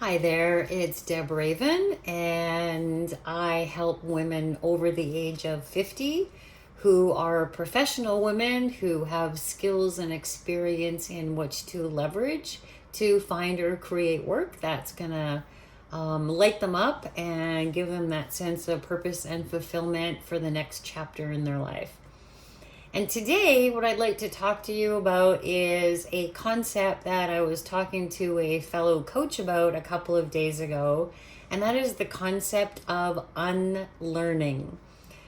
Hi there, it's Deb Raven, and I help women over the age of 50 who are professional women who have skills and experience in which to leverage to find or create work that's gonna light them up and give them that sense of purpose and fulfillment for the next chapter in their life. And today, what I'd like to talk to you about is a concept that I was talking to a fellow coach about a couple of days ago, and that is the concept of unlearning.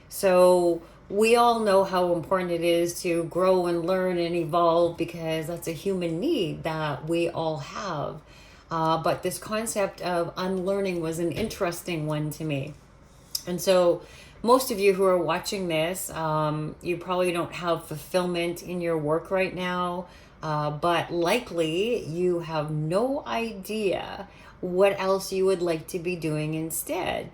So, we all know how important it is to grow and learn and evolve because that's a human need that we all have. But this concept of unlearning was an interesting one to me. And so, most of you who are watching this, you probably don't have fulfillment in your work right now, but likely you have no idea what else you would like to be doing instead.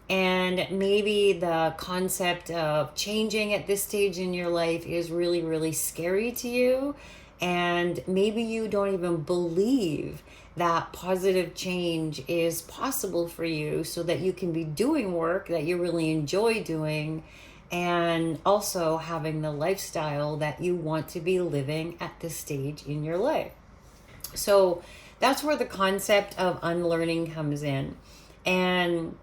And maybe the concept of changing at this stage in your life is really, really scary to you. And maybe you don't even believe that positive change is possible for you so that you can be doing work that you really enjoy doing and also having the lifestyle that you want to be living at this stage in your life. So that's where the concept of unlearning comes in. And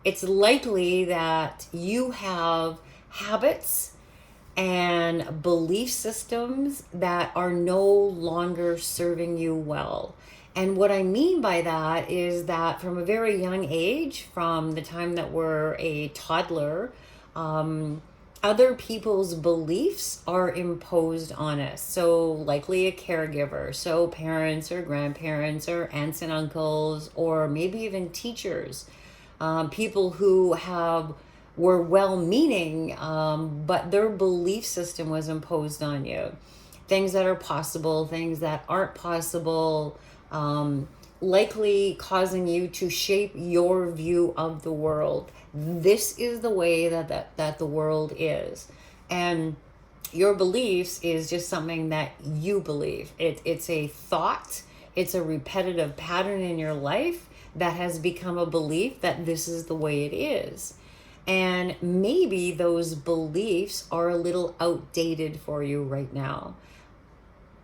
it's likely that you have habits and belief systems that are no longer serving you well. And what I mean by that is that from a very young age, from the time that we're a toddler, other people's beliefs are imposed on us. So, likely a caregiver, so parents or grandparents or aunts and uncles, or maybe even teachers, people who were well-meaning, but their belief system was imposed on you. Things that are possible, things that aren't possible, likely causing you to shape your view of the world. This is the way that the world is. And your beliefs is just something that you believe. It's a thought, it's a repetitive pattern in your life that has become a belief that this is the way it is. And maybe those beliefs are a little outdated for you right now.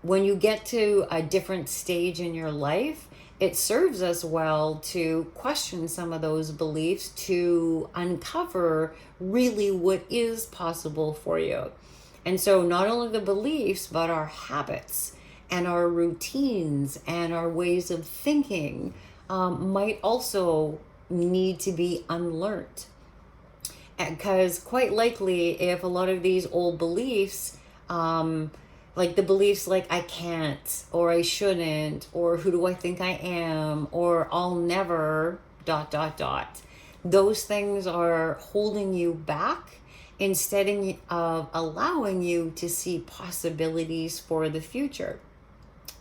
When you get to a different stage in your life, it serves us well to question some of those beliefs to uncover really what is possible for you. And so not only the beliefs, but our habits and our routines and our ways of thinking might also need to be unlearned. Because quite likely, if a lot of these old beliefs, like the beliefs like I can't, or I shouldn't, or who do I think I am, or I'll never, dot, dot, dot, those things are holding you back instead of allowing you to see possibilities for the future.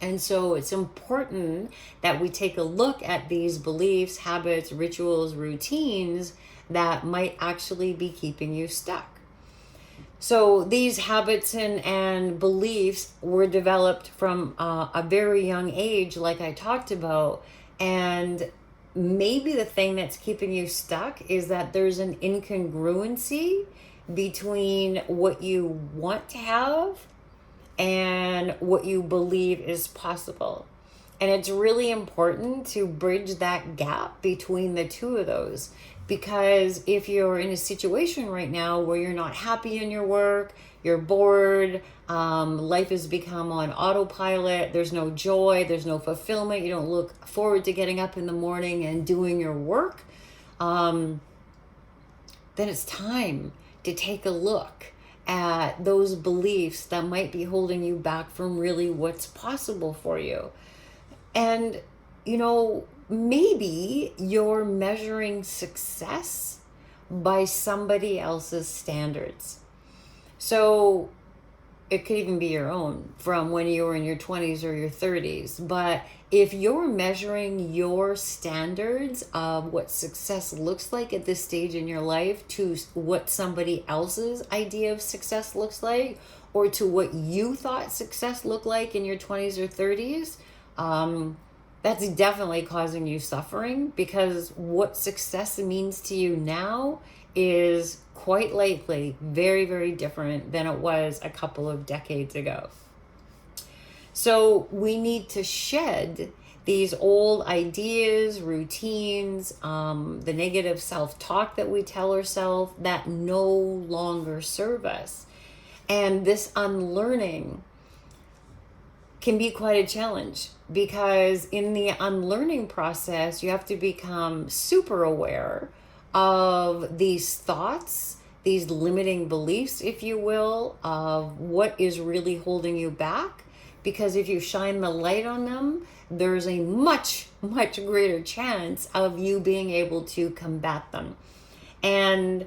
And so it's important that we take a look at these beliefs, habits, rituals, routines that might actually be keeping you stuck. So these habits and beliefs were developed from a very young age, like I talked about. And maybe the thing that's keeping you stuck is that there's an incongruency between what you want to have and what you believe is possible. And it's really important to bridge that gap between the two of those. Because if you're in a situation right now where you're not happy in your work, you're bored, life has become on autopilot, there's no joy, there's no fulfillment, you don't look forward to getting up in the morning and doing your work, then it's time to take a look at those beliefs that might be holding you back from really what's possible for you. And, maybe you're measuring success by somebody else's standards. So it could even be your own from when you were in your 20s or your 30s. But if you're measuring your standards of what success looks like at this stage in your life to what somebody else's idea of success looks like, or to what you thought success looked like in your 20s or 30s, that's definitely causing you suffering, because what success means to you now is quite likely very, very different than it was a couple of decades ago. So we need to shed these old ideas, routines, the negative self-talk that we tell ourselves that no longer serve us. And this unlearning can be quite a challenge, because in the unlearning process, you have to become super aware of these thoughts, these limiting beliefs, if you will, of what is really holding you back. Because if you shine the light on them, there's a much, much greater chance of you being able to combat them. And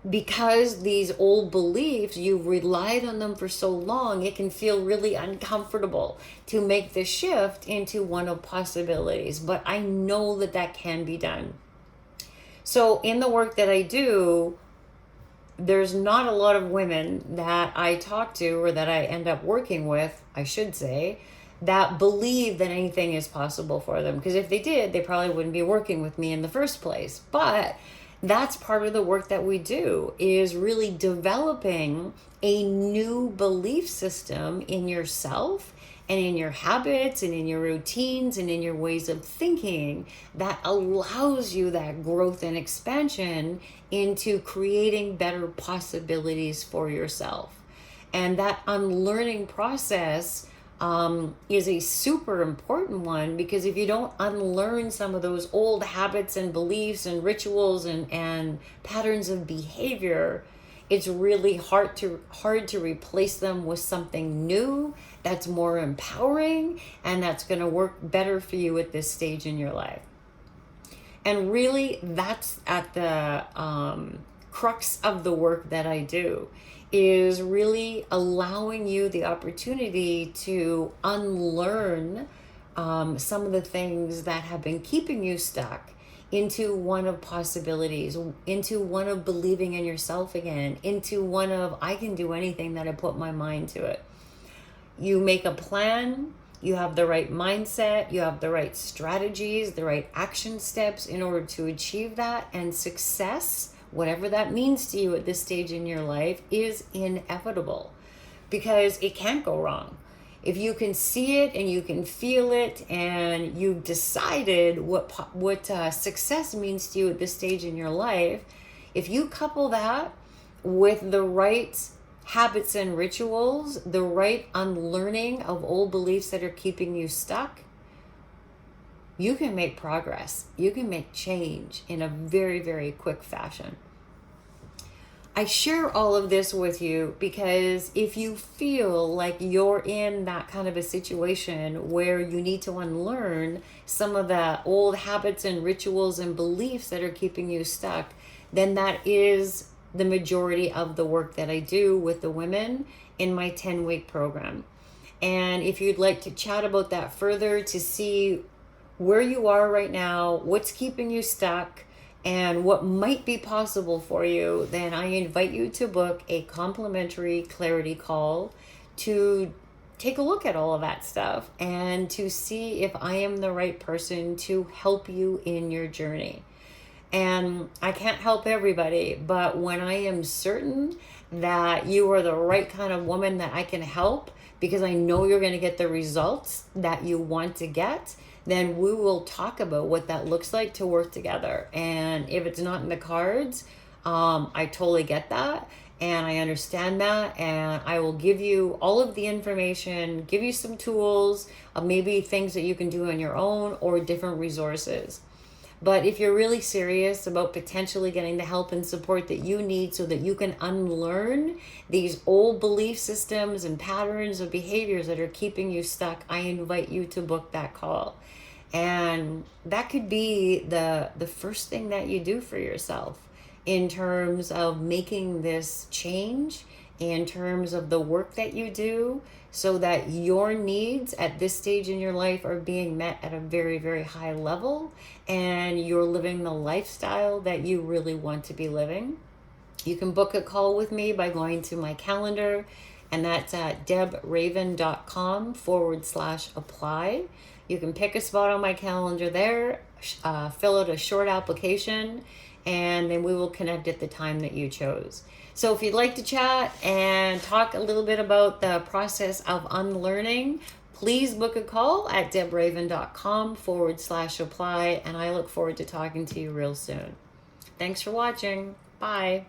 because these old beliefs, you've relied on them for so long, it can feel really uncomfortable to make the shift into one of possibilities. But I know that that can be done. So in the work that I do, there's not a lot of women that I talk to, or that I end up working with, I should say, that believe that anything is possible for them. Because if they did, they probably wouldn't be working with me in the first place. But that's part of the work that we do, is really developing a new belief system in yourself and in your habits and in your routines and in your ways of thinking that allows you that growth and expansion into creating better possibilities for yourself. And that unlearning process is a super important one, because if you don't unlearn some of those old habits and beliefs and rituals and patterns of behavior, it's really hard to replace them with something new that's more empowering and that's going to work better for you at this stage in your life. And really, that's at the crux of the work that I do, is really allowing you the opportunity to unlearn some of the things that have been keeping you stuck, into one of possibilities, into one of believing in yourself again, into one of, I can do anything that I put my mind to it. You make a plan, you have the right mindset, you have the right strategies, the right action steps in order to achieve that. And success, whatever that means to you at this stage in your life, is inevitable, because it can't go wrong. If you can see it and you can feel it, and you've decided what success means to you at this stage in your life, if you couple that with the right habits and rituals, the right unlearning of old beliefs that are keeping you stuck, you can make progress. You can make change in a very, very quick fashion. I share all of this with you because if you feel like you're in that kind of a situation where you need to unlearn some of the old habits and rituals and beliefs that are keeping you stuck, then that is the majority of the work that I do with the women in my 10-week program. And if you'd like to chat about that further, to see where you are right now, what's keeping you stuck, and what might be possible for you, then I invite you to book a complimentary clarity call to take a look at all of that stuff and to see if I am the right person to help you in your journey. And I can't help everybody, but when I am certain that you are the right kind of woman that I can help, because I know you're going to get the results that you want to get, then we will talk about what that looks like to work together. And if it's not in the cards, I totally get that. And I understand that. And I will give you all of the information, give you some tools, maybe things that you can do on your own or different resources. But if you're really serious about potentially getting the help and support that you need so that you can unlearn these old belief systems and patterns of behaviors that are keeping you stuck, I invite you to book that call. And that could be the first thing that you do for yourself in terms of making this change, in terms of the work that you do, so that your needs at this stage in your life are being met at a very, very high level, and you're living the lifestyle that you really want to be living. You can book a call with me by going to my calendar and that's at debraven.com/apply. You can pick a spot on my calendar there, fill out a short application, and then we will connect at the time that you chose. So if you'd like to chat and talk a little bit about the process of unlearning, please book a call at debraven.com/apply, and I look forward to talking to you real soon. Thanks for watching. Bye.